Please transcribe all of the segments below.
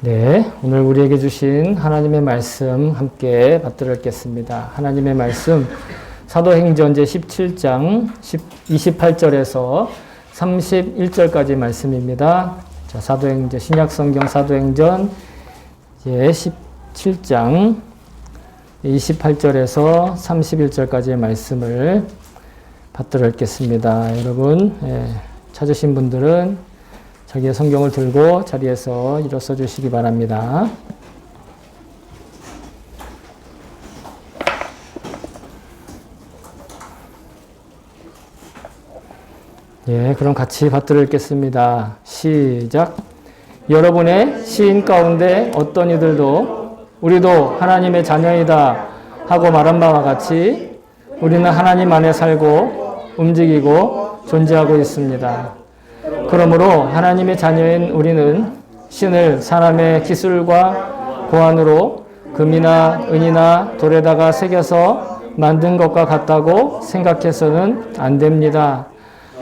네, 오늘 우리에게 주신 하나님의 말씀 함께 받들었겠습니다. 하나님의 말씀 사도행전 제17장 28절에서 31절까지 말씀입니다. 자, 사도행전 신약성경 사도행전 제17장 28절에서 31절까지의 말씀을 받들었겠습니다. 여러분 찾으신 분들은 자기의 성경을 들고 자리에서 일어서 주시기 바랍니다. 그럼 같이 받들어 읽겠습니다. 시작. 여러분의 시인 가운데 어떤 이들도 우리도 하나님의 자녀이다 하고 말한 바와 같이 우리는 하나님 안에 살고 움직이고 존재하고 있습니다. 그러므로 하나님의 자녀인 우리는 신을 사람의 기술과 고안으로 금이나 은이나 돌에다가 새겨서 만든 것과 같다고 생각해서는 안 됩니다.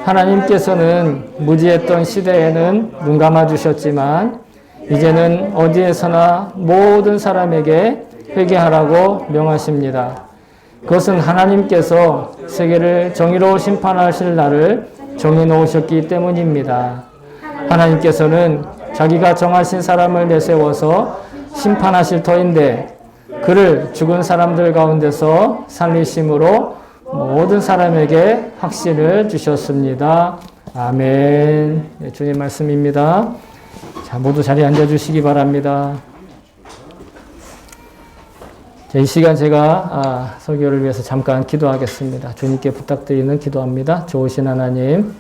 하나님께서는 무지했던 시대에는 눈 감아 주셨지만 이제는 어디에서나 모든 사람에게 회개하라고 명하십니다. 그것은 하나님께서 세계를 정의로 심판하실 날을 정해놓으셨기 때문입니다. 하나님께서는 자기가 정하신 사람을 내세워서 심판하실 터인데 그를 죽은 사람들 가운데서 살리심으로 모든 사람에게 확신을 주셨습니다. 아멘. 네, 주님 말씀입니다. 자, 모두 자리에 앉아주시기 바랍니다. 이 시간 제가 설교를 위해서 잠깐 기도하겠습니다. 주님께 부탁드리는 기도합니다. 좋으신 하나님,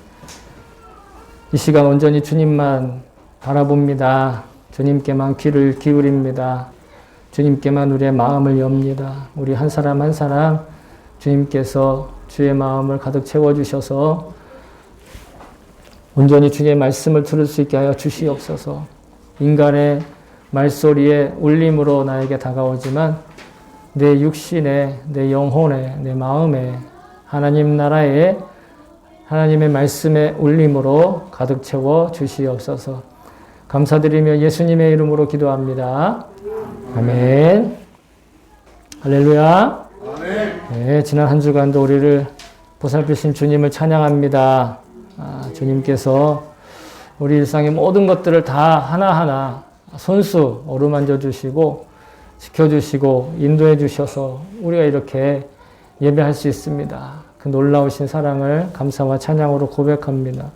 이 시간 온전히 주님만 바라봅니다. 주님께만 귀를 기울입니다. 주님께만 우리의 마음을 엽니다. 우리 한 사람 한 사람 주님께서 주의 마음을 가득 채워주셔서 온전히 주의 말씀을 들을 수 있게 하여 주시옵소서. 인간의 말소리에 울림으로 나에게 다가오지만 내 육신에, 내 영혼에, 내 마음에 하나님 나라에 하나님의 말씀의 울림으로 가득 채워 주시옵소서. 감사드리며 예수님의 이름으로 기도합니다. 아멘. 할렐루야. 네, 지난 한 주간도 우리를 보살피신 주님을 찬양합니다. 주님께서 우리 일상의 모든 것들을 다 하나하나 손수 어루만져 주시고 지켜주시고 인도해 주셔서 우리가 이렇게 예배할 수 있습니다. 그 놀라우신 사랑을 감사와 찬양으로 고백합니다.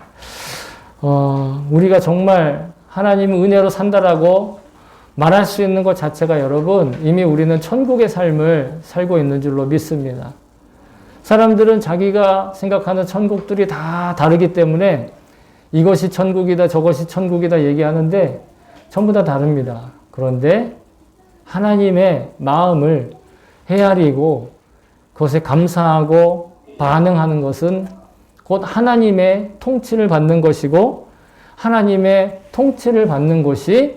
우리가 정말 하나님 은혜로 산다라고 말할 수 있는 것 자체가 여러분 이미 우리는 천국의 삶을 살고 있는 줄로 믿습니다. 사람들은 자기가 생각하는 천국들이 다 다르기 때문에 이것이 천국이다 저것이 천국이다 얘기하는데 전부 다 다릅니다. 그런데 하나님의 마음을 헤아리고 그것에 감사하고 반응하는 것은 곧 하나님의 통치를 받는 것이고 하나님의 통치를 받는 곳이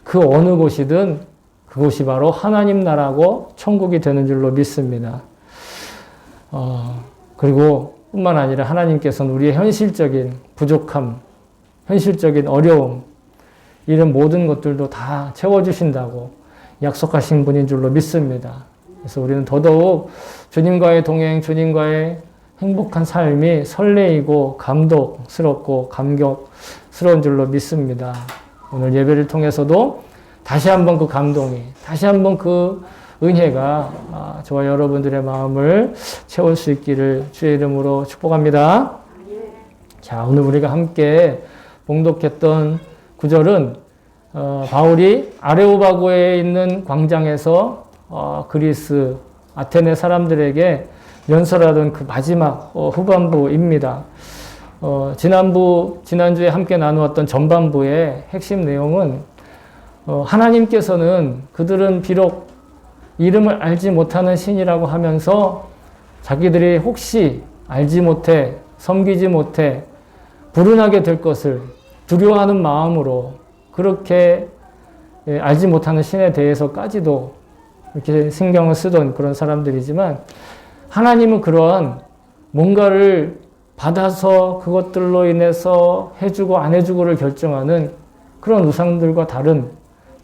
그 어느 곳이든 그곳이 바로 하나님 나라고 천국이 되는 줄로 믿습니다. 그리고 뿐만 아니라 하나님께서는 우리의 현실적인 부족함, 현실적인 어려움 이런 모든 것들도 다 채워주신다고 약속하신 분인 줄로 믿습니다. 그래서 우리는 더더욱 주님과의 동행, 주님과의 행복한 삶이 설레이고 감동스럽고 감격스러운 줄로 믿습니다. 오늘 예배를 통해서도 다시 한번 그 감동이, 다시 한번 그 은혜가 저와 여러분들의 마음을 채울 수 있기를 주의 이름으로 축복합니다. 자, 오늘 우리가 함께 봉독했던 구절은 바울이 아레오바고에 있는 광장에서 그리스 아테네 사람들에게 연설하던 그 마지막 후반부입니다. 지난주에 함께 나누었던 전반부의 핵심 내용은 하나님께서는 그들은 비록 이름을 알지 못하는 신이라고 하면서 자기들이 혹시 알지 못해 섬기지 못해 불운하게 될 것을 두려워하는 마음으로 그렇게 알지 못하는 신에 대해서까지도 이렇게 신경을 쓰던 그런 사람들이지만 하나님은 그러한 뭔가를 받아서 그것들로 인해서 해주고 안 해주고를 결정하는 그런 우상들과 다른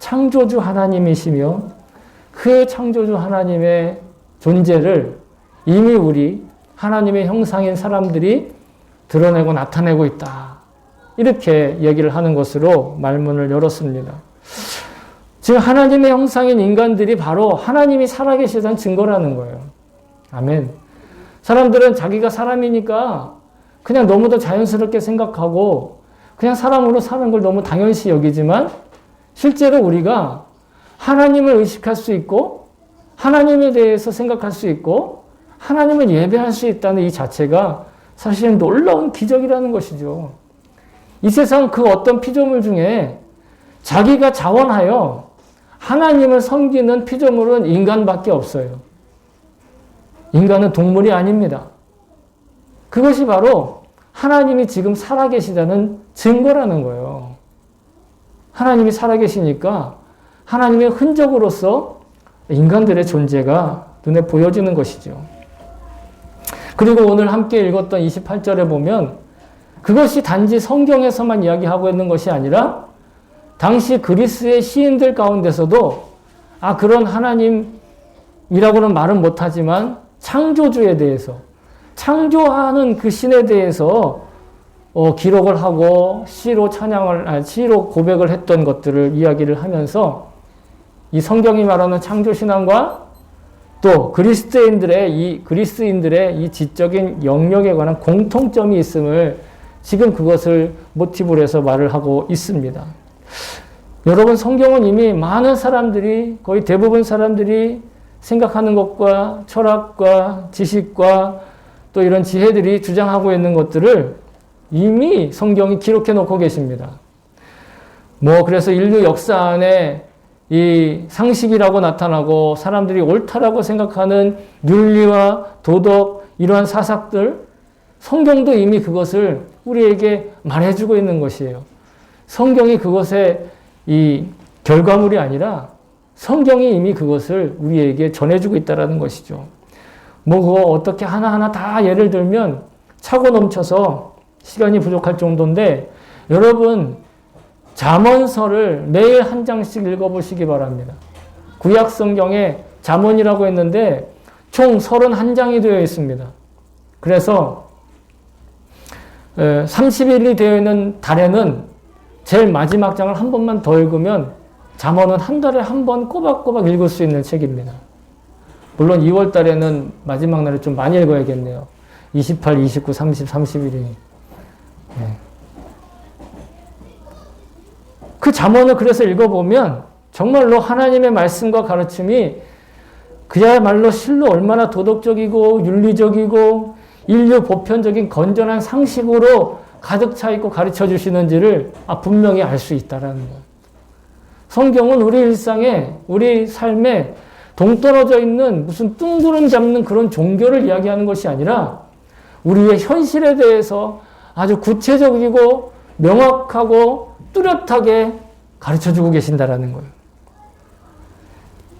창조주 하나님이시며 그 창조주 하나님의 존재를 이미 우리 하나님의 형상인 사람들이 드러내고 나타내고 있다. 이렇게 얘기를 하는 것으로 말문을 열었습니다. 지금 하나님의 형상인 인간들이 바로 하나님이 살아계시다는 증거라는 거예요. 아멘. 사람들은 자기가 사람이니까 그냥 너무도 자연스럽게 생각하고 그냥 사람으로 사는 걸 너무 당연시 여기지만 실제로 우리가 하나님을 의식할 수 있고 하나님에 대해서 생각할 수 있고 하나님을 예배할 수 있다는 이 자체가 사실은 놀라운 기적이라는 것이죠. 이 세상 그 어떤 피조물 중에 자기가 자원하여 하나님을 섬기는 피조물은 인간밖에 없어요. 인간은 동물이 아닙니다. 그것이 바로 하나님이 지금 살아계시다는 증거라는 거예요. 하나님이 살아계시니까 하나님의 흔적으로서 인간들의 존재가 눈에 보여지는 것이죠. 그리고 오늘 함께 읽었던 28절에 보면 그것이 단지 성경에서만 이야기하고 있는 것이 아니라 당시 그리스의 시인들 가운데서도 그런 하나님이라고는 말은 못하지만 창조주에 대해서 창조하는 그 신에 대해서 기록을 하고 시로 고백을 했던 것들을 이야기를 하면서 이 성경이 말하는 창조신앙과 또 그리스인들의 이 지적인 영역에 관한 공통점이 있음을 지금 그것을 모티브로 해서 말을 하고 있습니다. 여러분, 성경은 이미 많은 사람들이, 거의 대부분 사람들이 생각하는 것과 철학과 지식과 또 이런 지혜들이 주장하고 있는 것들을 이미 성경이 기록해 놓고 계십니다. 그래서 인류 역사 안에 이 상식이라고 나타나고 사람들이 옳다라고 생각하는 윤리와 도덕, 이러한 사상들, 성경도 이미 그것을 우리에게 말해주고 있는 것이에요. 성경이 그것의 이 결과물이 아니라 성경이 이미 그것을 우리에게 전해주고 있다는 것이죠. 그거 어떻게 하나하나 다 예를 들면 차고 넘쳐서 시간이 부족할 정도인데 여러분 잠언서를 매일 한 장씩 읽어보시기 바랍니다. 구약 성경에 잠언이라고 했는데 총 31장이 되어 있습니다. 그래서 30일이 되어 있는 달에는 제일 마지막 장을 한 번만 더 읽으면 잠언은 한 달에 한 번 꼬박꼬박 읽을 수 있는 책입니다. 물론 2월 달에는 마지막 날에 좀 많이 읽어야겠네요. 28, 29, 30, 31이. 네. 그 잠언을 그래서 읽어보면 정말로 하나님의 말씀과 가르침이 그야말로 실로 얼마나 도덕적이고 윤리적이고 인류 보편적인 건전한 상식으로 가득 차 있고 가르쳐 주시는지를 분명히 알 수 있다라는 거예요. 성경은 우리 일상에, 우리 삶에 동떨어져 있는 무슨 뜬구름 잡는 그런 종교를 이야기하는 것이 아니라 우리의 현실에 대해서 아주 구체적이고 명확하고 뚜렷하게 가르쳐주고 계신다라는 거예요.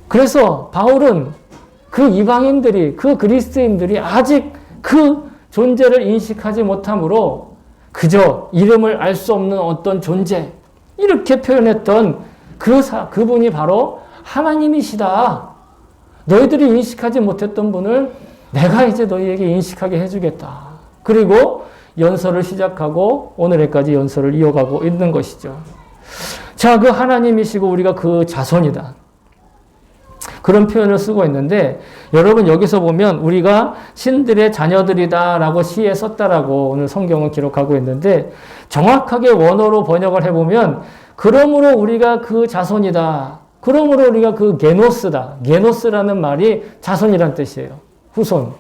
그래서 바울은 그 이방인들이, 그 그리스도인들이 아직 그 존재를 인식하지 못함으로 그저 이름을 알 수 없는 어떤 존재, 이렇게 표현했던 그분이 바로 하나님이시다. 너희들이 인식하지 못했던 분을 내가 이제 너희에게 인식하게 해주겠다. 그리고 연설을 시작하고 오늘까지 연설을 이어가고 있는 것이죠. 자, 그 하나님이시고 우리가 그 자손이다. 그런 표현을 쓰고 있는데 여러분 여기서 보면 우리가 신들의 자녀들이다 라고 시에 썼다라고 오늘 성경은 기록하고 있는데 정확하게 원어로 번역을 해보면 그러므로 우리가 그 자손이다. 그러므로 우리가 그 게노스다. 게노스라는 말이 자손이란 뜻이에요. 후손.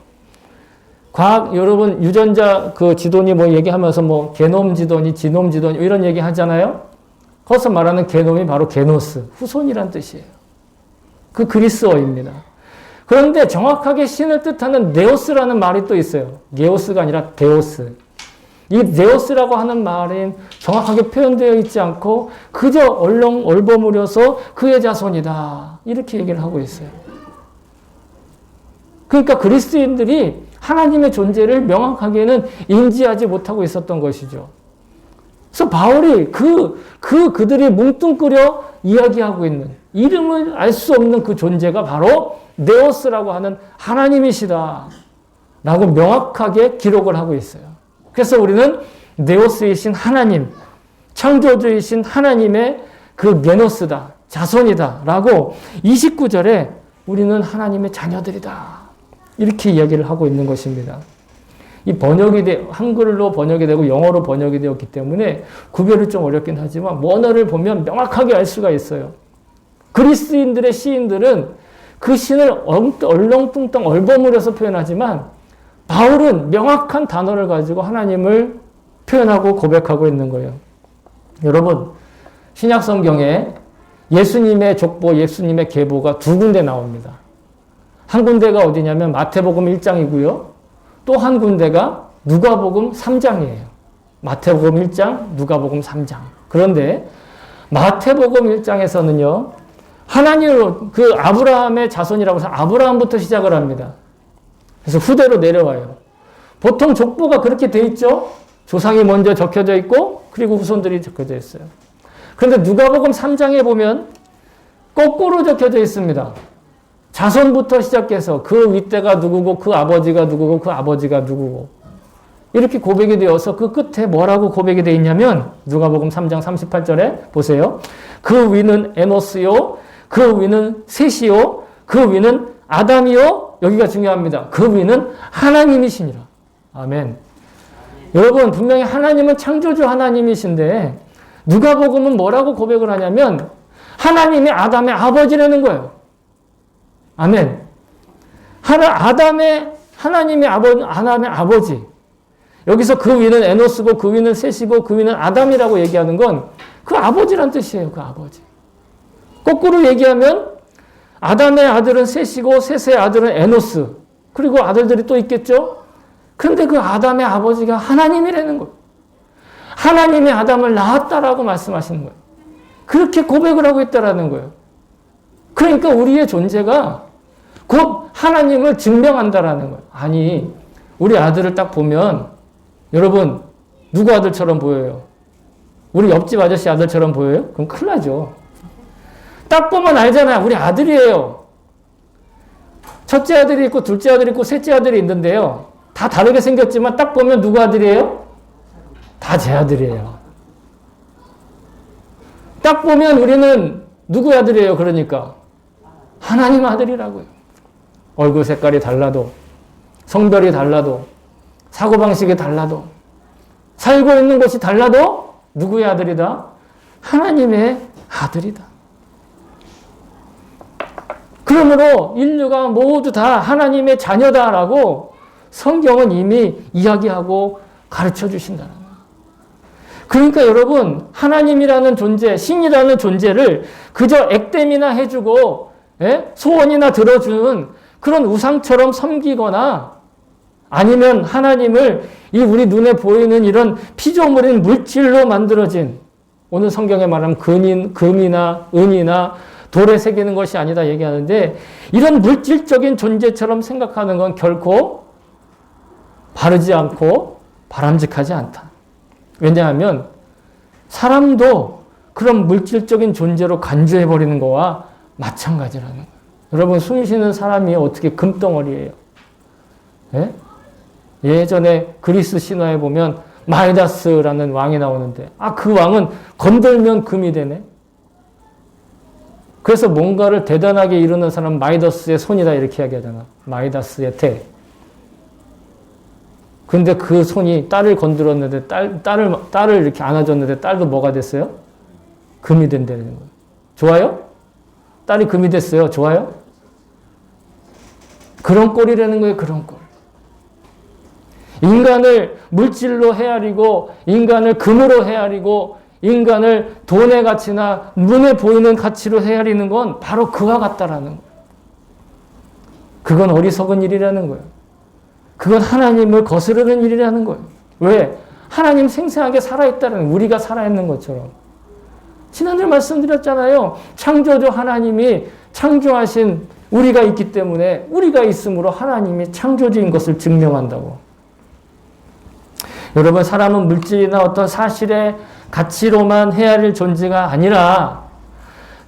과학, 여러분, 유전자 그 지도니 얘기하면서 게놈 지도니, 지놈 지도니 이런 얘기 하잖아요? 거기서 말하는 게놈이 바로 게노스. 후손이란 뜻이에요. 그 그리스어입니다. 그런데 정확하게 신을 뜻하는 네오스라는 말이 또 있어요. 게오스가 아니라 데오스. 이 네오스라고 하는 말은 정확하게 표현되어 있지 않고 그저 얼버무려서 그의 자손이다. 이렇게 얘기를 하고 있어요. 그러니까 그리스도인들이 하나님의 존재를 명확하게는 인지하지 못하고 있었던 것이죠. 그래서 바울이 그들이 뭉뚱그려 이야기하고 있는 이름을 알 수 없는 그 존재가 바로 네오스라고 하는 하나님이시다 라고 명확하게 기록을 하고 있어요. 그래서 우리는 네오스이신 하나님, 창조주이신 하나님의 그 게노스다, 자손이다 라고 29절에 우리는 하나님의 자녀들이다 이렇게 이야기를 하고 있는 것입니다. 이 한글로 번역이 되고 영어로 번역이 되었기 때문에 구별이 좀 어렵긴 하지만 원어를 보면 명확하게 알 수가 있어요. 그리스인들의 시인들은 그 신을 얼렁뚱땅 얼버무려서 표현하지만 바울은 명확한 단어를 가지고 하나님을 표현하고 고백하고 있는 거예요. 여러분, 신약 성경에 예수님의 족보, 예수님의 계보가 두 군데 나옵니다. 한 군데가 어디냐면 마태복음 1장이고요. 또 한 군데가 누가복음 3장이에요. 마태복음 1장, 누가복음 3장. 그런데 마태복음 1장에서는요. 하나님으로 그 아브라함의 자손이라고 해서 아브라함부터 시작을 합니다. 그래서 후대로 내려와요. 보통 족보가 그렇게 돼 있죠. 조상이 먼저 적혀져 있고 그리고 후손들이 적혀져 있어요. 그런데 누가복음 3장에 보면 거꾸로 적혀져 있습니다. 자손부터 시작해서 그 윗대가 누구고 그 아버지가 누구고 그 아버지가 누구고 이렇게 고백이 되어서 그 끝에 뭐라고 고백이 되어 있냐면 누가복음 3장 38절에 보세요. 그 위는 에노스요. 그 위는 셋이요. 그 위는 아담이요. 여기가 중요합니다. 그 위는 하나님이시니라. 아멘. 여러분 분명히 하나님은 창조주 하나님이신데 누가복음은 뭐라고 고백을 하냐면 하나님이 아담의 아버지라는 거예요. 아멘. 하나님의 아담의 아버지. 여기서 그 위는 에노스고 그 위는 셋이고 그 위는 아담이라고 얘기하는 건 그 아버지란 뜻이에요. 그 아버지. 거꾸로 얘기하면 아담의 아들은 셋이고 셋의 아들은 에노스. 그리고 아들들이 또 있겠죠? 그런데 그 아담의 아버지가 하나님이라는 거예요. 하나님이 아담을 낳았다라고 말씀하시는 거예요. 그렇게 고백을 하고 있다라는 거예요. 그러니까 우리의 존재가 곧 하나님을 증명한다라는 거예요. 아니, 우리 아들을 딱 보면 여러분 누구 아들처럼 보여요? 우리 옆집 아저씨 아들처럼 보여요? 그럼 큰일 나죠. 딱 보면 알잖아요. 우리 아들이에요. 첫째 아들이 있고 둘째 아들이 있고 셋째 아들이 있는데요. 다 다르게 생겼지만 딱 보면 누구 아들이에요? 다 제 아들이에요. 딱 보면 우리는 누구 아들이에요? 그러니까 하나님 아들이라고요. 얼굴 색깔이 달라도 성별이 달라도 사고방식이 달라도 살고 있는 곳이 달라도 누구의 아들이다? 하나님의 아들이다. 그러므로 인류가 모두 다 하나님의 자녀다라고 성경은 이미 이야기하고 가르쳐 주신다는 거예요. 그러니까 여러분 하나님이라는 존재, 신이라는 존재를 그저 액땜이나 해주고 소원이나 들어주는 그런 우상처럼 섬기거나 아니면 하나님을 이 우리 눈에 보이는 이런 피조물인 물질로 만들어진 오늘 성경에 말하면 금이나 은이나 돌에 새기는 것이 아니다 얘기하는데 이런 물질적인 존재처럼 생각하는 건 결코 바르지 않고 바람직하지 않다. 왜냐하면 사람도 그런 물질적인 존재로 간주해버리는 거와 마찬가지라는 거예요. 여러분 숨 쉬는 사람이 어떻게 금덩어리예요? 예? 예전에 그리스 신화에 보면 마이다스라는 왕이 나오는데 그 왕은 건들면 금이 되네. 그래서 뭔가를 대단하게 이루는 사람은 마이다스의 손이다 이렇게 이야기하잖아. 마이다스의 태. 근데 그 손이 딸을 건드렸는데 딸을 이렇게 안아줬는데 딸도 뭐가 됐어요? 금이 된다는 거예요. 좋아요? 딸이 금이 됐어요. 좋아요? 그런 꼴이라는 거예요. 그런 꼴. 인간을 물질로 헤아리고 인간을 금으로 헤아리고 인간을 돈의 가치나 눈에 보이는 가치로 헤아리는 건 바로 그와 같다라는 거예요. 그건 어리석은 일이라는 거예요. 그건 하나님을 거스르는 일이라는 거예요. 왜? 하나님 생생하게 살아있다는 우리가 살아있는 것처럼. 지난주에 말씀드렸잖아요. 창조주 하나님이 창조하신 우리가 있기 때문에 우리가 있으므로 하나님이 창조주인 것을 증명한다고. 여러분 사람은 물질이나 어떤 사실에 가치로만 헤아릴 존재가 아니라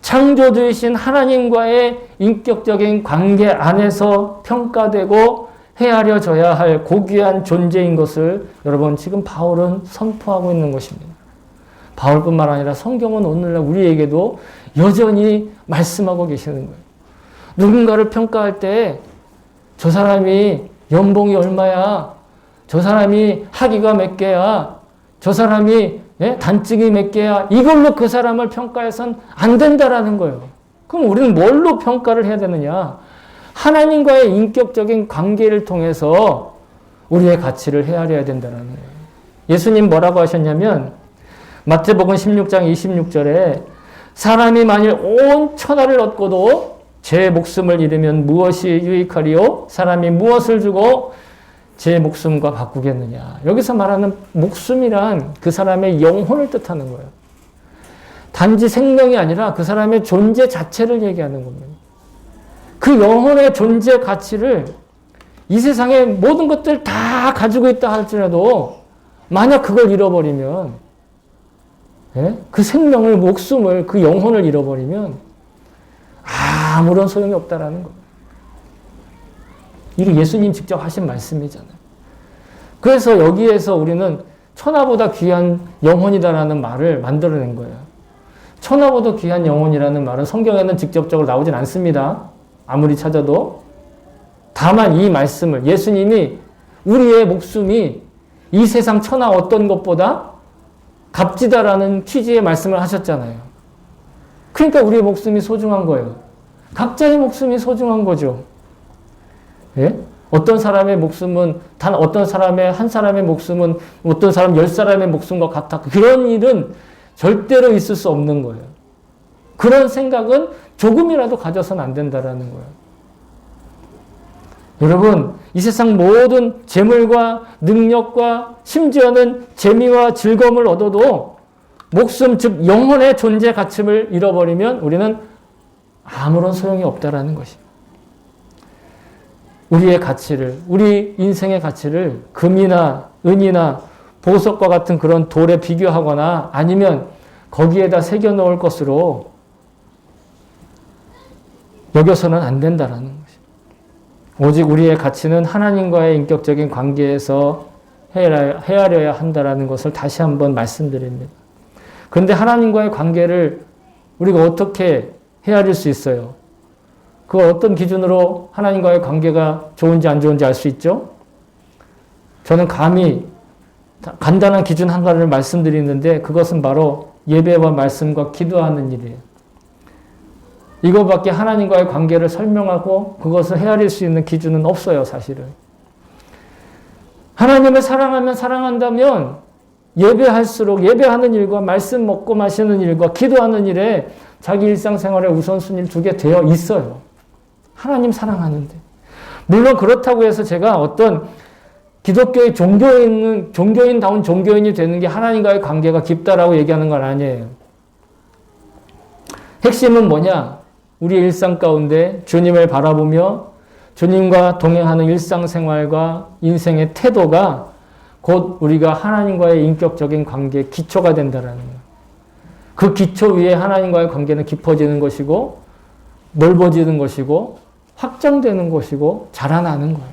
창조주이신 하나님과의 인격적인 관계 안에서 평가되고 헤아려져야 할 고귀한 존재인 것을 여러분 지금 바울은 선포하고 있는 것입니다. 바울뿐만 아니라 성경은 오늘날 우리에게도 여전히 말씀하고 계시는 거예요. 누군가를 평가할 때 저 사람이 연봉이 얼마야? 저 사람이 학위가 몇 개야? 저 사람이 단증이 몇 개야? 이걸로 그 사람을 평가해서는 안 된다라는 거예요. 그럼 우리는 뭘로 평가를 해야 되느냐? 하나님과의 인격적인 관계를 통해서 우리의 가치를 헤아려야 된다는 거예요. 예수님 뭐라고 하셨냐면 마태복음 16장 26절에 사람이 만일 온 천하를 얻고도 제 목숨을 잃으면 무엇이 유익하리요? 사람이 무엇을 주고 제 목숨과 바꾸겠느냐. 여기서 말하는 목숨이란 그 사람의 영혼을 뜻하는 거예요. 단지 생명이 아니라 그 사람의 존재 자체를 얘기하는 겁니다. 그 영혼의 존재 가치를 이 세상의 모든 것들 다 가지고 있다 할지라도 만약 그걸 잃어버리면 그 생명을, 목숨을, 그 영혼을 잃어버리면 아무런 소용이 없다라는 거예요. 이게 예수님 직접 하신 말씀이잖아요. 그래서 여기에서 우리는 천하보다 귀한 영혼이다라는 말을 만들어낸 거예요. 천하보다 귀한 영혼이라는 말은 성경에는 직접적으로 나오진 않습니다. 아무리 찾아도. 다만 이 말씀을 예수님이 우리의 목숨이 이 세상 천하 어떤 것보다 값지다라는 취지의 말씀을 하셨잖아요. 그러니까 우리의 목숨이 소중한 거예요. 각자의 목숨이 소중한 거죠. 예? 어떤 사람의 목숨은 단 어떤 사람의 한 사람의 목숨은 어떤 사람 10사람의 목숨과 같아. 그런 일은 절대로 있을 수 없는 거예요. 그런 생각은 조금이라도 가져서는 안 된다라는 거예요. 여러분, 이 세상 모든 재물과 능력과 심지어는 재미와 즐거움을 얻어도 목숨, 즉 영혼의 존재 가치를 잃어버리면 우리는 아무런 소용이 없다라는 것입니다. 우리의 가치를, 우리 인생의 가치를 금이나 은이나 보석과 같은 그런 돌에 비교하거나 아니면 거기에다 새겨 넣을 것으로 여겨서는 안 된다라는 것입니다. 오직 우리의 가치는 하나님과의 인격적인 관계에서 헤아려야 한다라는 것을 다시 한번 말씀드립니다. 그런데 하나님과의 관계를 우리가 어떻게 헤아릴 수 있어요? 그 어떤 기준으로 하나님과의 관계가 좋은지 안 좋은지 알 수 있죠? 저는 감히 간단한 기준 한 가지를 말씀드리는데 그것은 바로 예배와 말씀과 기도하는 일이에요. 이것밖에 하나님과의 관계를 설명하고 그것을 헤아릴 수 있는 기준은 없어요, 사실은. 하나님을 사랑하면 사랑한다면 예배할수록 예배하는 일과 말씀 먹고 마시는 일과 기도하는 일에 자기 일상생활의 우선순위를 두게 되어 있어요. 하나님 사랑하는데. 물론 그렇다고 해서 제가 어떤 기독교의 종교인다운 종교인이 되는 게 하나님과의 관계가 깊다라고 얘기하는 건 아니에요. 핵심은 뭐냐? 우리의 일상 가운데 주님을 바라보며 주님과 동행하는 일상생활과 인생의 태도가 곧 우리가 하나님과의 인격적인 관계의 기초가 된다는 거예요. 그 기초 위에 하나님과의 관계는 깊어지는 것이고 넓어지는 것이고 확장되는 것이고 자라나는 거예요.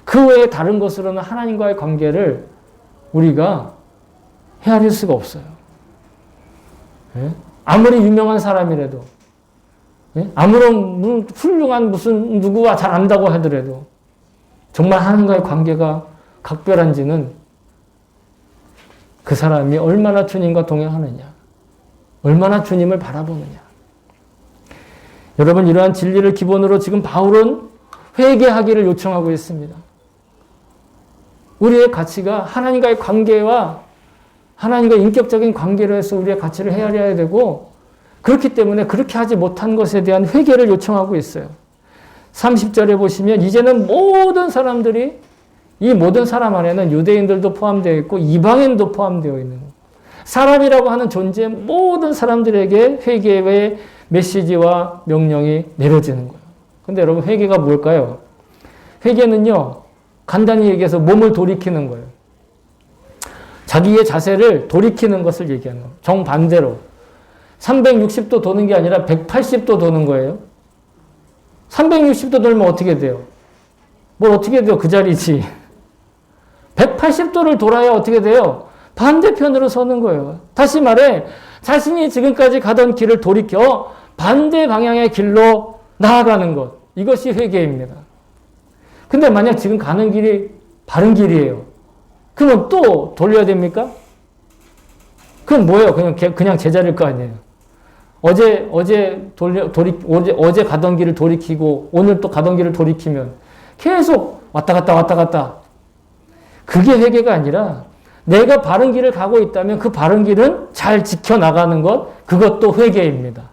그 외에 다른 것으로는 하나님과의 관계를 우리가 헤아릴 수가 없어요. 아무리 유명한 사람이라도 아무런 훌륭한 무슨 누구와 잘 안다고 하더라도 정말 하나님과의 관계가 각별한지는 그 사람이 얼마나 주님과 동행하느냐, 얼마나 주님을 바라보느냐. 여러분, 이러한 진리를 기본으로 지금 바울은 회개하기를 요청하고 있습니다. 우리의 가치가 하나님과의 관계와 하나님과 인격적인 관계로 해서 우리의 가치를 헤아려야 되고 그렇기 때문에 그렇게 하지 못한 것에 대한 회개를 요청하고 있어요. 30절에 보시면 이제는 모든 사람들이 이 모든 사람 안에는 유대인들도 포함되어 있고 이방인도 포함되어 있는 거예요. 사람이라고 하는 존재 모든 사람들에게 회개의 메시지와 명령이 내려지는 거예요. 근데 여러분 회개가 뭘까요? 회개는요. 간단히 얘기해서 몸을 돌이키는 거예요. 자기의 자세를 돌이키는 것을 얘기하는 겁니다. 정반대로. 360도 도는 게 아니라 180도 도는 거예요. 360도 돌면 어떻게 돼요? 뭘 어떻게 돼요? 그 자리지. 180도를 돌아야 어떻게 돼요? 반대편으로 서는 거예요. 다시 말해, 자신이 지금까지 가던 길을 돌이켜 반대 방향의 길로 나아가는 것. 이것이 회개입니다. 근데 만약 지금 가는 길이 바른 길이에요. 그러면 또 돌려야 됩니까? 그럼 뭐예요? 그냥 제자리일 거 아니에요. 어제 가던 길을 돌이키고 오늘 또 가던 길을 돌이키면 계속 왔다 갔다. 그게 회개가 아니라 내가 바른 길을 가고 있다면 그 바른 길은 잘 지켜나가는 것, 그것도 회개입니다.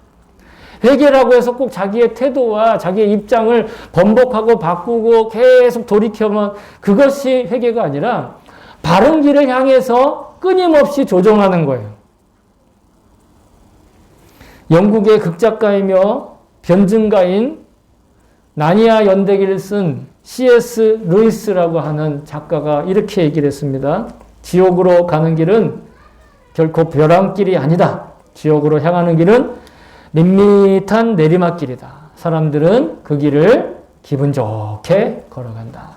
회개라고 해서 꼭 자기의 태도와 자기의 입장을 번복하고 바꾸고 계속 돌이켜면 그것이 회개가 아니라 바른 길을 향해서 끊임없이 조정하는 거예요. 영국의 극작가이며 변증가인 나니아 연대기를 쓴 C.S. 루이스라고 하는 작가가 이렇게 얘기를 했습니다. 지옥으로 가는 길은 결코 벼랑길이 아니다. 지옥으로 향하는 길은 밋밋한 내리막길이다. 사람들은 그 길을 기분 좋게 걸어간다.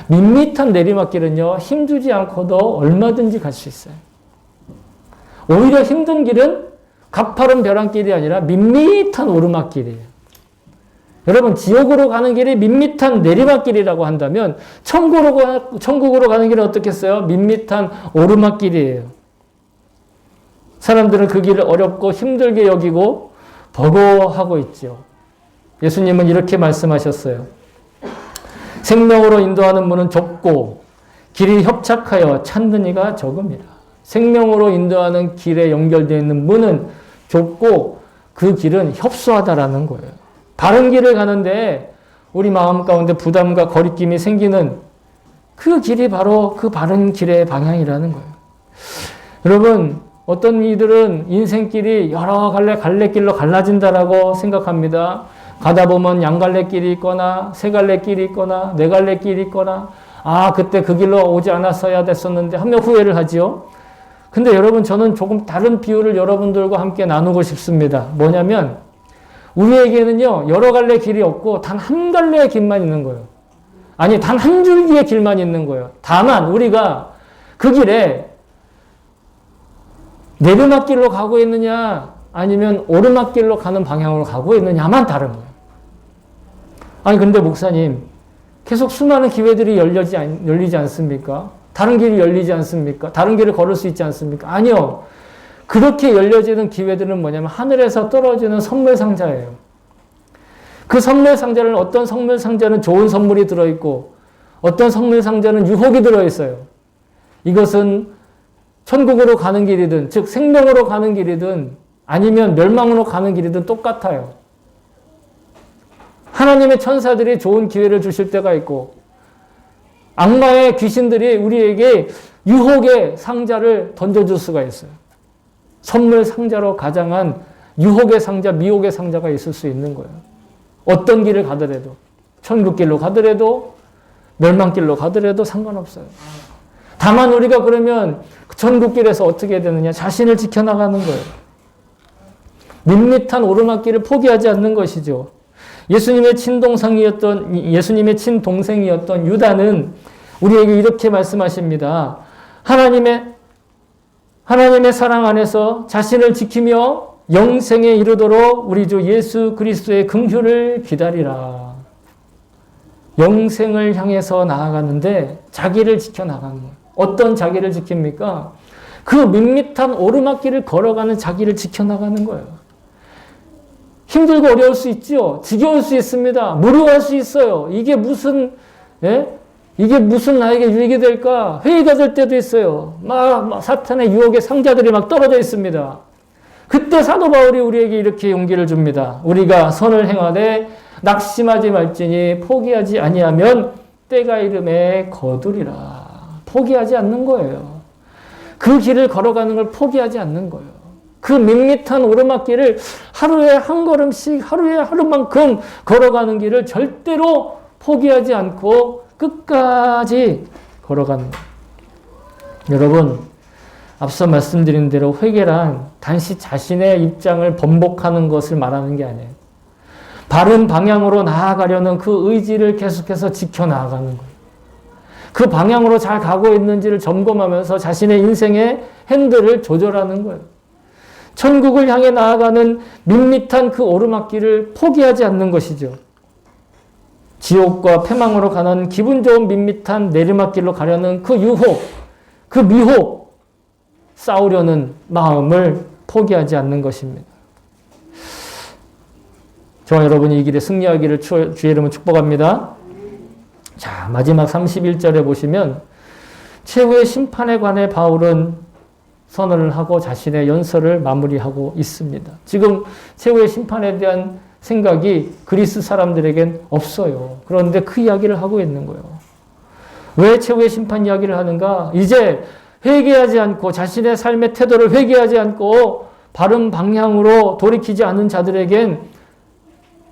밋밋한 내리막길은요, 힘주지 않고도 얼마든지 갈 수 있어요. 오히려 힘든 길은 가파른 벼랑길이 아니라 밋밋한 오르막길이에요. 여러분, 지옥으로 가는 길이 밋밋한 내리막길이라고 한다면 천국으로 가는 길은 어떻겠어요? 밋밋한 오르막길이에요. 사람들은 그 길을 어렵고 힘들게 여기고 버거워하고 있죠. 예수님은 이렇게 말씀하셨어요. 생명으로 인도하는 문은 좁고 길이 협착하여 찾는 이가 적음이라. 생명으로 인도하는 길에 연결되어 있는 문은 좁고 그 길은 협소하다라는 거예요. 바른 길을 가는데 우리 마음 가운데 부담과 거리낌이 생기는 그 길이 바로 그 바른 길의 방향이라는 거예요. 여러분, 어떤 이들은 인생길이 여러 갈래길로 갈라진다라고 생각합니다. 가다 보면 양갈래길이 있거나 세 갈래길이 있거나 네 갈래길이 있거나 그때 그 길로 오지 않았어야 됐었는데 하며 후회를 하지요. 근데 여러분, 저는 조금 다른 비유를 여러분들과 함께 나누고 싶습니다. 뭐냐면 우리에게는요, 여러 갈래 길이 없고 단 한 갈래의 길만 있는 거예요. 아니, 단 한 줄기의 길만 있는 거예요. 다만 우리가 그 길에 내리막길로 가고 있느냐 아니면 오르막길로 가는 방향으로 가고 있느냐만 다른 거예요. 아니, 근데 목사님, 계속 수많은 기회들이 열리지 않습니까? 다른 길이 열리지 않습니까? 다른 길을 걸을 수 있지 않습니까? 아니요. 그렇게 열려지는 기회들은 뭐냐면 하늘에서 떨어지는 선물 상자예요. 그 선물 상자는 어떤 선물 상자는 좋은 선물이 들어있고 어떤 선물 상자는 유혹이 들어있어요. 이것은 천국으로 가는 길이든 즉 생명으로 가는 길이든 아니면 멸망으로 가는 길이든 똑같아요. 하나님의 천사들이 좋은 기회를 주실 때가 있고 악마의 귀신들이 우리에게 유혹의 상자를 던져줄 수가 있어요. 선물 상자로 가장한 유혹의 상자, 미혹의 상자가 있을 수 있는 거예요. 어떤 길을 가더라도, 천국길로 가더라도, 멸망길로 가더라도 상관없어요. 다만 우리가 그러면 천국길에서 어떻게 해야 되느냐? 자신을 지켜나가는 거예요. 밋밋한 오르막길을 포기하지 않는 것이죠. 예수님의 친동생이었던 유다는 우리에게 이렇게 말씀하십니다. 하나님의 사랑 안에서 자신을 지키며 영생에 이르도록 우리 주 예수 그리스도의 긍휼을 기다리라. 영생을 향해서 나아가는데 자기를 지켜나가는 거예요. 어떤 자기를 지킵니까? 그 밋밋한 오르막길을 걸어가는 자기를 지켜나가는 거예요. 힘들고 어려울 수 있죠. 지겨울 수 있습니다. 무료할 수 있어요. 이게 무슨 나에게 유익이 될까? 회의가 될 때도 있어요. 막 사탄의 유혹의 상자들이 막 떨어져 있습니다. 그때 사도 바울이 우리에게 이렇게 용기를 줍니다. 우리가 선을 행하되 낙심하지 말지니 포기하지 아니하면 때가 이름에 거두리라. 포기하지 않는 거예요. 그 길을 걸어가는 걸 포기하지 않는 거예요. 그 밋밋한 오르막길을 하루에 한 걸음씩 하루에 하루만큼 걸어가는 길을 절대로 포기하지 않고 끝까지 걸어가는 거예요. 여러분, 앞서 말씀드린 대로 회개란 단지 자신의 입장을 번복하는 것을 말하는 게 아니에요. 바른 방향으로 나아가려는 그 의지를 계속해서 지켜나가는 거예요. 그 방향으로 잘 가고 있는지를 점검하면서 자신의 인생의 핸들을 조절하는 거예요. 천국을 향해 나아가는 밋밋한 그 오르막길을 포기하지 않는 것이죠. 지옥과 패망으로 가는 기분 좋은 밋밋한 내리막길로 가려는 그 유혹, 그 미혹, 싸우려는 마음을 포기하지 않는 것입니다. 저와 여러분이 이 길에 승리하기를 주의 이름으로 축복합니다. 자, 마지막 31절에 보시면 최후의 심판에 관해 바울은 선언을 하고 자신의 연설을 마무리하고 있습니다. 지금 최후의 심판에 대한 생각이 그리스 사람들에겐 없어요. 그런데 그 이야기를 하고 있는 거예요. 왜 최후의 심판 이야기를 하는가? 이제 회개하지 않고 자신의 삶의 태도를 회개하지 않고 바른 방향으로 돌이키지 않은 자들에겐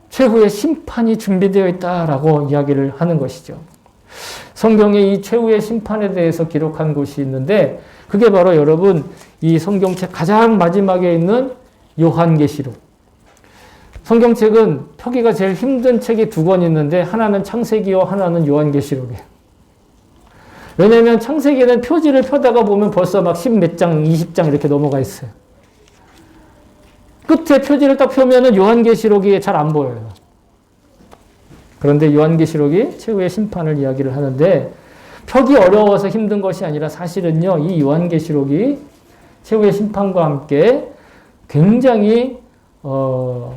최후의 심판이 준비되어 있다라고 이야기를 하는 것이죠. 성경에 이 최후의 심판에 대해서 기록한 곳이 있는데 그게 바로 여러분 이 성경책 가장 마지막에 있는 요한계시록. 성경책은 펴기가 제일 힘든 책이 두 권 있는데 하나는 창세기와 하나는 요한계시록이에요. 왜냐하면 창세기는 표지를 펴다가 보면 벌써 막 10몇 장, 20장 이렇게 넘어가 있어요. 끝에 표지를 딱 펴면은 요한계시록이 잘 안 보여요. 그런데 요한계시록이 최후의 심판을 이야기를 하는데 펴기 어려워서 힘든 것이 아니라 사실은요, 이 요한계시록이 최후의 심판과 함께 굉장히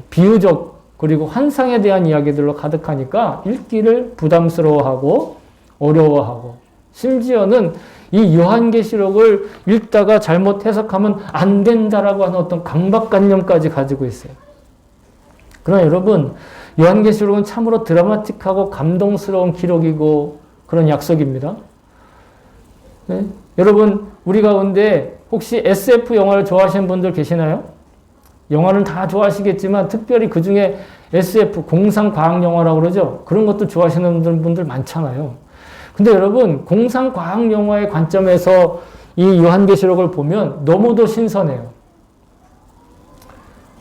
비유적 그리고 환상에 대한 이야기들로 가득하니까 읽기를 부담스러워하고 어려워하고 심지어는 이 요한계시록을 읽다가 잘못 해석하면 안 된다라고 하는 어떤 강박관념까지 가지고 있어요. 그러나 여러분, 요한계시록은 참으로 드라마틱하고 감동스러운 기록이고 그런 약속입니다. 네? 여러분, 우리 가운데 혹시 SF 영화를 좋아하시는 분들 계시나요? 영화는 다 좋아하시겠지만 특별히 그 중에 SF, 공상과학영화라고 그러죠? 그런 것도 좋아하시는 분들 많잖아요. 근데 여러분, 공상과학영화의 관점에서 이 요한계시록을 보면 너무도 신선해요.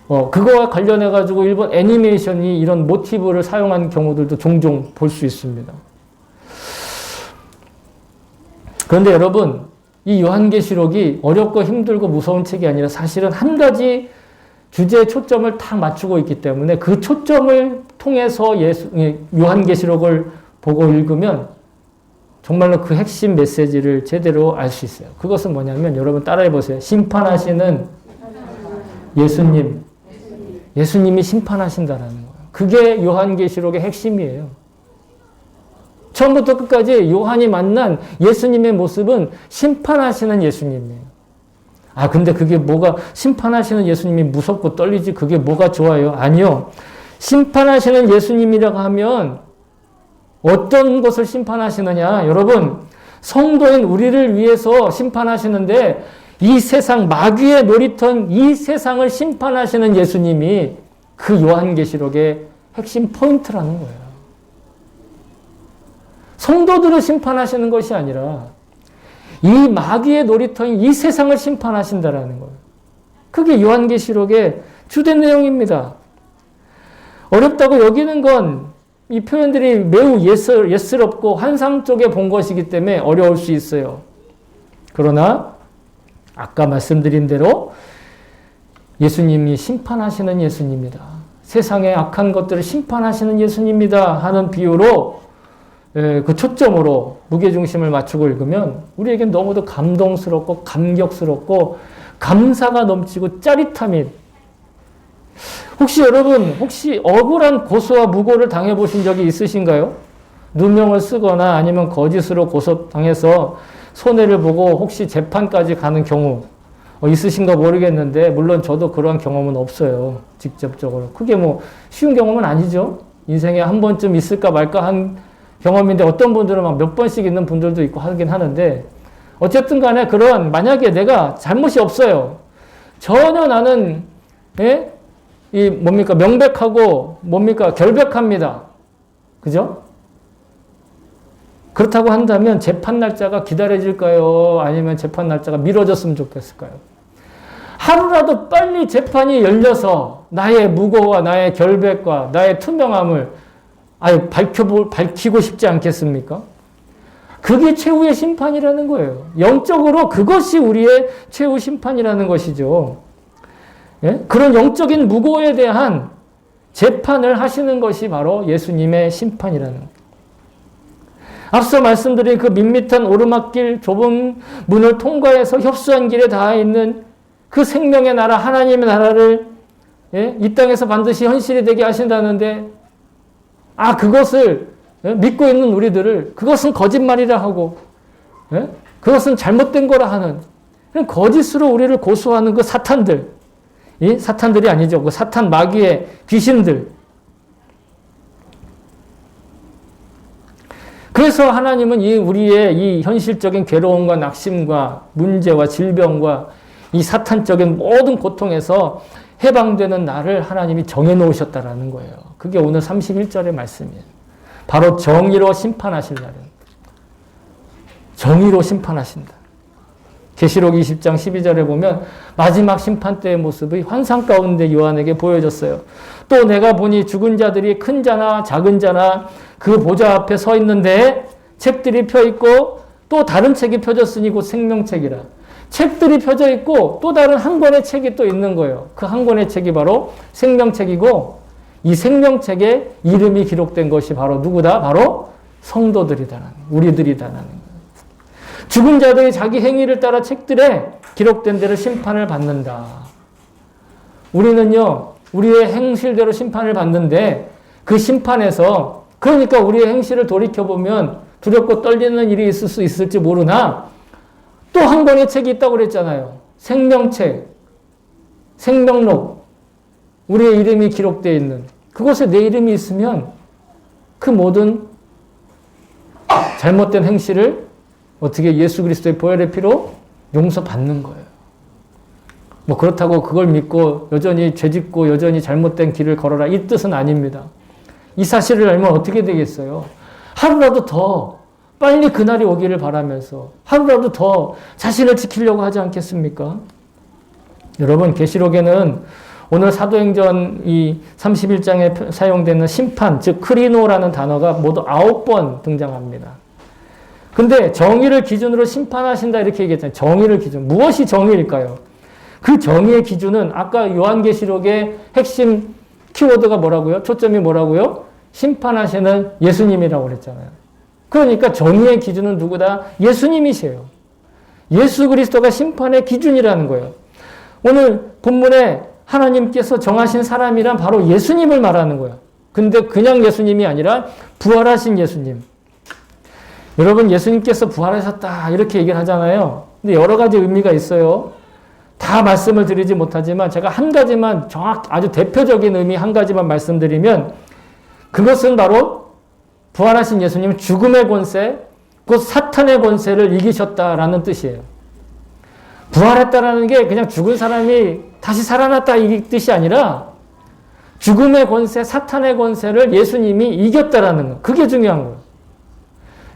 그거와 관련해가지고 일본 애니메이션이 이런 모티브를 사용한 경우들도 종종 볼 수 있습니다. 그런데 여러분, 이 요한계시록이 어렵고 힘들고 무서운 책이 아니라 사실은 한 가지 주제에 초점을 다 맞추고 있기 때문에 그 초점을 통해서 요한계시록을 보고 읽으면 정말로 그 핵심 메시지를 제대로 알 수 있어요. 그것은 뭐냐면 여러분 따라해 보세요. 심판하시는 예수님. 예수님이 심판하신다라는 거예요. 그게 요한계시록의 핵심이에요. 처음부터 끝까지 요한이 만난 예수님의 모습은 심판하시는 예수님이에요. 아, 근데 그게 뭐가 심판하시는 예수님이 무섭고 떨리지 그게 뭐가 좋아요? 아니요. 심판하시는 예수님이라고 하면 어떤 것을 심판하시느냐? 여러분, 성도인 우리를 위해서 심판하시는데 이 세상 마귀의 놀이터인 이 세상을 심판하시는 예수님이 그 요한계시록의 핵심 포인트라는 거예요. 성도들을 심판하시는 것이 아니라 이 마귀의 놀이터인 이 세상을 심판하신다라는 거예요. 그게 요한계시록의 주된 내용입니다. 어렵다고 여기는 건 이 표현들이 매우 예스럽고 환상 쪽에 본 것이기 때문에 어려울 수 있어요. 그러나 아까 말씀드린 대로 예수님이 심판하시는 예수님이다. 세상의 악한 것들을 심판하시는 예수님이다 하는 비유로 그 초점으로 무게중심을 맞추고 읽으면 우리에겐 너무도 감동스럽고 감격스럽고 감사가 넘치고 짜릿함이 혹시 여러분 억울한 고소와 무고를 당해보신 적이 있으신가요? 누명을 쓰거나 아니면 거짓으로 고소당해서 손해를 보고 혹시 재판까지 가는 경우 있으신가 모르겠는데 물론 저도 그러한 경험은 없어요. 직접적으로. 그게 뭐 쉬운 경험은 아니죠. 인생에 한 번쯤 있을까 말까 한 경험인데 어떤 분들은 막 몇 번씩 있는 분들도 있고 하긴 하는데 어쨌든 간에 그런 만약에 내가 잘못이 없어요. 전혀 나는 이 뭡니까 명백하고 뭡니까 결백합니다. 그죠? 그렇다고 한다면 재판 날짜가 기다려질까요? 아니면 재판 날짜가 미뤄졌으면 좋겠을까요? 하루라도 빨리 재판이 열려서 나의 무고와 나의 결백과 나의 투명함을 밝히고 싶지 않겠습니까? 그게 최후의 심판이라는 거예요. 영적으로 그것이 우리의 최후 심판이라는 것이죠. 예? 그런 영적인 무고에 대한 재판을 하시는 것이 바로 예수님의 심판이라는 거예요. 앞서 말씀드린 그 밋밋한 오르막길 좁은 문을 통과해서 협소한 길에 닿아 있는 그 생명의 나라, 하나님의 나라를 이 땅에서 반드시 현실이 되게 하신다는데 그것을 믿고 있는 우리들을 그것은 거짓말이라 하고 그것은 잘못된 거라 하는 거짓으로 우리를 고소하는 그 사탄들, 이 사탄들이 아니죠. 그 사탄 마귀의 귀신들. 그래서 하나님은 우리의 이 현실적인 괴로움과 낙심과 문제와 질병과 이 사탄적인 모든 고통에서 해방되는 날을 하나님이 정해놓으셨다라는 거예요. 그게 오늘 31절의 말씀이에요. 바로 정의로 심판하실 날입니다. 정의로 심판하신다. 계시록 20장 12절에 보면 마지막 심판 때의 모습이 환상 가운데 요한에게 보여졌어요. 또 내가 보니 죽은 자들이 큰 자나 작은 자나 그 보좌 앞에 서 있는데 책들이 펴 있고 또 다른 책이 펴졌으니 곧 생명책이라. 책들이 펴져 있고 또 다른 한 권의 책이 또 있는 거예요. 그 한 권의 책이 바로 생명책이고 이 생명책에 이름이 기록된 것이 바로 누구다? 바로 성도들이다라는 우리들이다라는 거예요. 죽은 자들이 자기 행위를 따라 책들에 기록된 대로 심판을 받는다. 우리는요, 우리의 행실대로 심판을 받는데 그 심판에서 그러니까 우리의 행실을 돌이켜보면 두렵고 떨리는 일이 있을 수 있을지 모르나 또 한 권의 책이 있다고 그랬잖아요. 생명책, 생명록, 우리의 이름이 기록되어 있는 그곳에 내 이름이 있으면 그 모든 잘못된 행실을 어떻게 예수 그리스도의 보혈의 피로 용서받는 거예요. 뭐 그렇다고 그걸 믿고 여전히 죄짓고 여전히 잘못된 길을 걸어라 이 뜻은 아닙니다. 이 사실을 알면 어떻게 되겠어요? 하루라도 더 빨리 그날이 오기를 바라면서 하루라도 더 자신을 지키려고 하지 않겠습니까? 여러분 계시록에는 오늘 사도행전 이 31장에 사용되는 심판, 즉 크리노라는 단어가 모두 9번 등장합니다. 근데 정의를 기준으로 심판하신다 이렇게 얘기했잖아요. 정의를 기준. 무엇이 정의일까요? 그 정의의 기준은 아까 요한계시록의 핵심 키워드가 뭐라고요? 초점이 뭐라고요? 심판하시는 예수님이라고 그랬잖아요. 그러니까 정의의 기준은 누구다? 예수님이세요. 예수 그리스도가 심판의 기준이라는 거예요. 오늘 본문에 하나님께서 정하신 사람이란 바로 예수님을 말하는 거예요. 근데 그냥 예수님이 아니라 부활하신 예수님. 여러분 예수님께서 부활하셨다 이렇게 얘기를 하잖아요. 근데 여러 가지 의미가 있어요. 다 말씀을 드리지 못하지만 제가 한 가지만 아주 대표적인 의미 한 가지만 말씀드리면 그것은 바로 부활하신 예수님은 죽음의 권세, 곧 사탄의 권세를 이기셨다라는 뜻이에요. 부활했다라는 게 그냥 죽은 사람이 다시 살아났다 이 뜻이 아니라 죽음의 권세, 사탄의 권세를 예수님이 이겼다라는 거. 그게 중요한 거예요.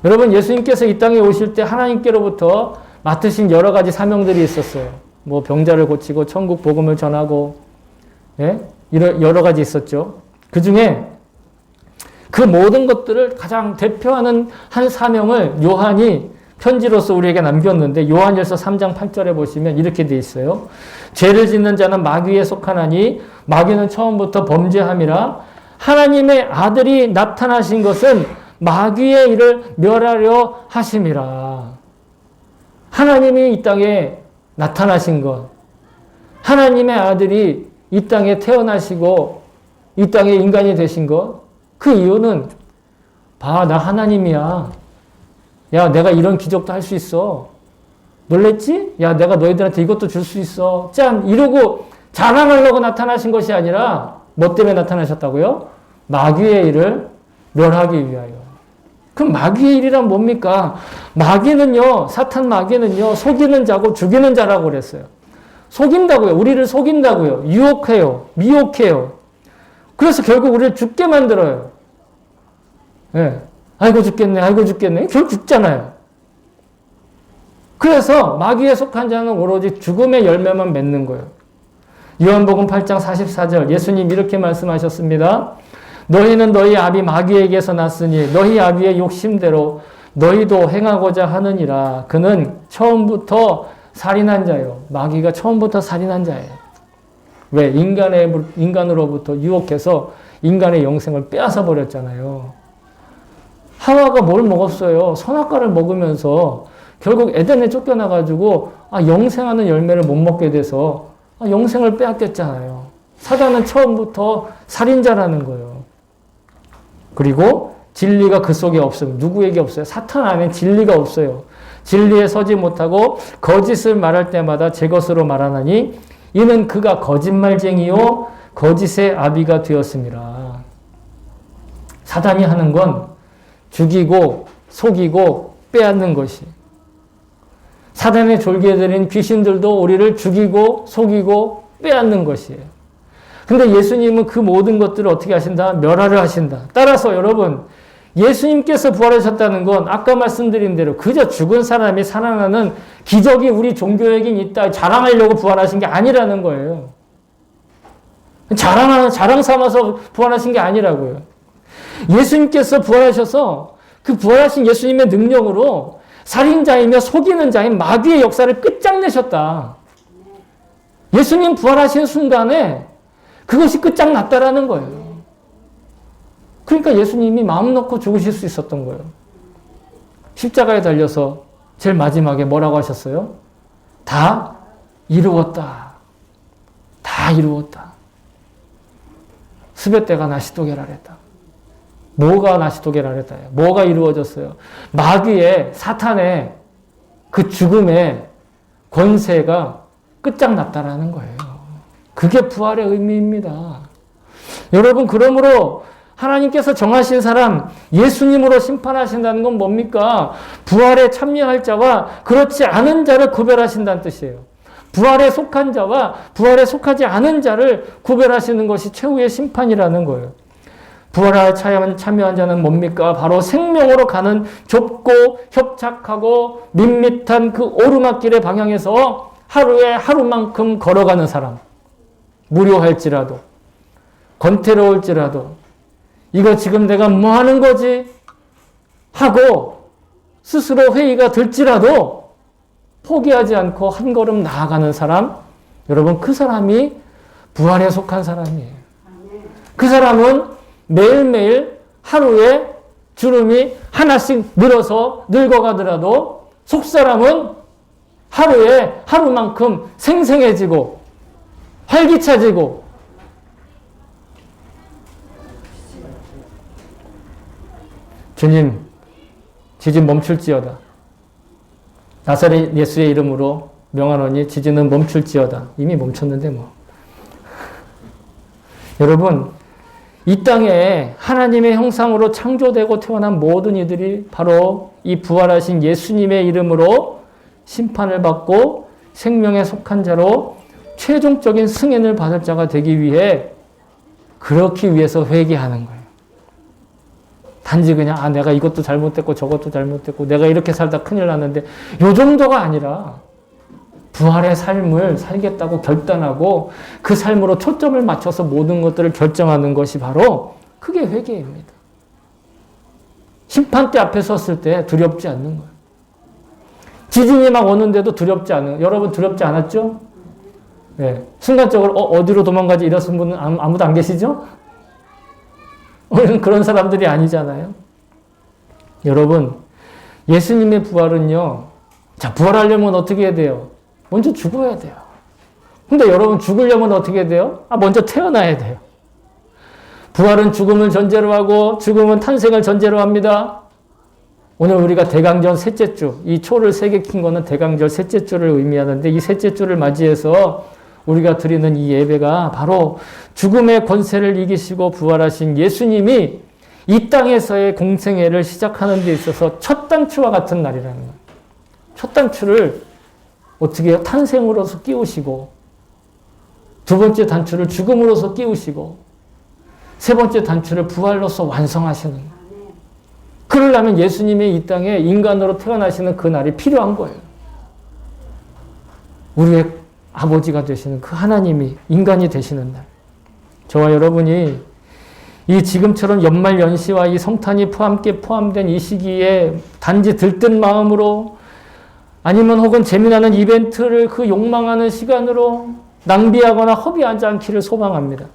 여러분 예수님께서 이 땅에 오실 때 하나님께로부터 맡으신 여러 가지 사명들이 있었어요. 뭐 병자를 고치고 천국 복음을 전하고 여러 가지 있었죠. 그 중에 그 모든 것들을 가장 대표하는 한 사명을 요한이 편지로서 우리에게 남겼는데 요한일서 3장 8절에 보시면 이렇게 돼 있어요. 죄를 짓는 자는 마귀에 속하나니 마귀는 처음부터 범죄함이라 하나님의 아들이 나타나신 것은 마귀의 일을 멸하려 하심이라. 하나님이 이 땅에 나타나신 것, 하나님의 아들이 이 땅에 태어나시고 이 땅에 인간이 되신 것, 그 이유는 봐, 나 하나님이야. 야, 내가 이런 기적도 할 수 있어. 놀랬지? 야, 내가 너희들한테 이것도 줄 수 있어. 짠! 이러고 자랑하려고 나타나신 것이 아니라 뭐 때문에 나타나셨다고요? 마귀의 일을 멸하기 위하여. 그럼 마귀의 일이란 뭡니까? 마귀는요, 사탄 마귀는요, 속이는 자고 죽이는 자라고 그랬어요. 속인다고요. 우리를 속인다고요. 유혹해요. 미혹해요. 그래서 결국 우리를 죽게 만들어요. 네. 아이고 죽겠네, 아이고 죽겠네. 결국 죽잖아요. 그래서 마귀에 속한 자는 오로지 죽음의 열매만 맺는 거예요. 요한복음 8장 44절 예수님 이렇게 말씀하셨습니다. 너희는 너희 아비 마귀에게서 났으니 너희 아비의 욕심대로 너희도 행하고자 하느니라. 그는 처음부터 살인한 자요. 마귀가 처음부터 살인한 자예요. 왜? 인간으로부터 유혹해서 인간의 영생을 빼앗아 버렸잖아요. 하와가 뭘 먹었어요? 선악과를 먹으면서 결국 에덴에 쫓겨나가지고 영생하는 열매를 못 먹게 돼서 영생을 빼앗겼잖아요. 사단은 처음부터 살인자라는 거예요. 그리고 진리가 그 속에 없음. 누구에게 없어요? 사탄 안에 진리가 없어요. 진리에 서지 못하고 거짓을 말할 때마다 제 것으로 말하나니 이는 그가 거짓말쟁이요 거짓의 아비가 되었습니다. 사단이 하는 건 죽이고 속이고 빼앗는 것이. 사단의 졸개들인 귀신들도 우리를 죽이고 속이고 빼앗는 것이에요. 근데 예수님은 그 모든 것들을 어떻게 하신다? 멸하를 하신다. 따라서 여러분, 예수님께서 부활하셨다는 건 아까 말씀드린 대로 그저 죽은 사람이 살아나는 기적이 우리 종교에겐 있다. 자랑하려고 부활하신 게 아니라는 거예요. 자랑 삼아서 부활하신 게 아니라고요. 예수님께서 부활하셔서 그 부활하신 예수님의 능력으로 살인자이며 속이는 자인 마귀의 역사를 끝장내셨다. 예수님 부활하신 순간에 그것이 끝장났다라는 거예요. 그러니까 예수님이 마음 놓고 죽으실 수 있었던 거예요. 십자가에 달려서 제일 마지막에 뭐라고 하셨어요? 다 이루었다. 다 이루었다. 수배때가 나시도게라랬다. 뭐가 나시도게라랬다. 뭐가 이루어졌어요? 마귀의 사탄의 그 죽음의 권세가 끝장났다라는 거예요. 그게 부활의 의미입니다. 여러분, 그러므로 하나님께서 정하신 사람, 예수님으로 심판하신다는 건 뭡니까? 부활에 참여할 자와 그렇지 않은 자를 구별하신다는 뜻이에요. 부활에 속한 자와 부활에 속하지 않은 자를 구별하시는 것이 최후의 심판이라는 거예요. 부활에 참여한 자는 뭡니까? 바로 생명으로 가는 좁고 협착하고 밋밋한 그 오르막길의 방향에서 하루에 하루만큼 걸어가는 사람. 무료할지라도, 권태로울지라도, 이거 지금 내가 뭐 하는 거지? 하고 스스로 회의가 들지라도 포기하지 않고 한 걸음 나아가는 사람, 여러분, 그 사람이 부활에 속한 사람이에요. 그 사람은 매일매일 하루에 주름이 하나씩 늘어서 늙어가더라도 속사람은 하루에 하루만큼 생생해지고 활기차지고 주님, 지진 멈출지어다. 나사렛 예수의 이름으로 명하노니 지진은 멈출지어다. 이미 멈췄는데 뭐. 여러분, 이 땅에 하나님의 형상으로 창조되고 태어난 모든 이들이 바로 이 부활하신 예수님의 이름으로 심판을 받고 생명에 속한 자로 최종적인 승인을 받을 자가 되기 위해 그렇기 위해서 회개하는 거예요. 단지 그냥 내가 이것도 잘못됐고 저것도 잘못됐고 내가 이렇게 살다 큰일 났는데 요 정도가 아니라 부활의 삶을 살겠다고 결단하고 그 삶으로 초점을 맞춰서 모든 것들을 결정하는 것이 바로 그게 회개입니다. 심판대 앞에 섰을 때 두렵지 않는 거예요. 지진이 막 오는데도 두렵지 않은, 여러분 두렵지 않았죠? 네. 순간적으로 어디로 도망가지 이러신 분은 아무도 안 계시죠? 우리는 그런 사람들이 아니잖아요. 여러분, 예수님의 부활은요, 자, 부활하려면 어떻게 해야 돼요? 먼저 죽어야 돼요. 근데 여러분, 죽으려면 어떻게 해야 돼요? 먼저 태어나야 돼요. 부활은 죽음을 전제로 하고 죽음은 탄생을 전제로 합니다. 오늘 우리가 대강절 셋째 주, 이 초를 3개 킨 거는 대강절 셋째 주를 의미하는데 이 셋째 주를 맞이해서 우리가 드리는 이 예배가 바로 죽음의 권세를 이기시고 부활하신 예수님이 이 땅에서의 공생애를 시작하는 데 있어서 첫 단추와 같은 날이라는 거예요. 첫 단추를 어떻게 해요? 탄생으로서 끼우시고, 두 번째 단추를 죽음으로서 끼우시고, 세 번째 단추를 부활로서 완성하시는 거예요. 그러려면 예수님이 이 땅에 인간으로 태어나시는 그 날이 필요한 거예요. 우리의 아버지가 되시는 그 하나님이 인간이 되시는 날. 저와 여러분이 이 지금처럼 연말 연시와 이 성탄이 함께 포함된 이 시기에 단지 들뜬 마음으로 아니면 혹은 재미나는 이벤트를 그 욕망하는 시간으로 낭비하거나 허비하지 않기를 소망합니다.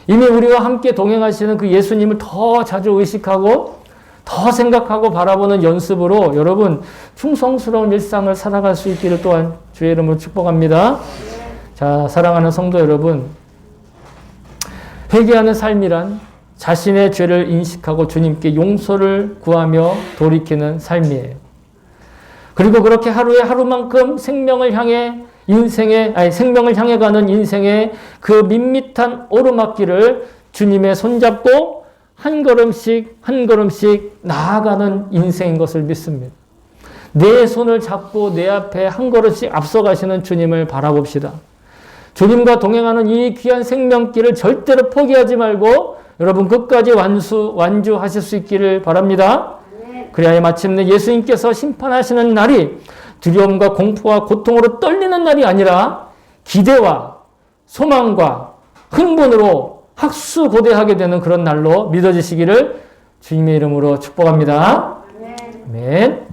이미 우리와 함께 동행하시는 그 예수님을 더 자주 의식하고 더 생각하고 바라보는 연습으로 여러분 충성스러운 일상을 살아갈 수 있기를 또한 주의 이름으로 축복합니다. 자, 사랑하는 성도 여러분, 회개하는 삶이란 자신의 죄를 인식하고 주님께 용서를 구하며 돌이키는 삶이에요. 그리고 그렇게 하루에 하루만큼 생명을 향해 가는 인생의 그 밋밋한 오르막길을 주님의 손잡고 한 걸음씩 한 걸음씩 나아가는 인생인 것을 믿습니다. 내 손을 잡고 내 앞에 한 걸음씩 앞서가시는 주님을 바라봅시다. 주님과 동행하는 이 귀한 생명길을 절대로 포기하지 말고 여러분 끝까지 완주하실 수 있기를 바랍니다. 그래야 마침내 예수님께서 심판하시는 날이 두려움과 공포와 고통으로 떨리는 날이 아니라 기대와 소망과 흥분으로 학수고대하게 되는 그런 날로 믿어지시기를 주님의 이름으로 축복합니다. 아멘.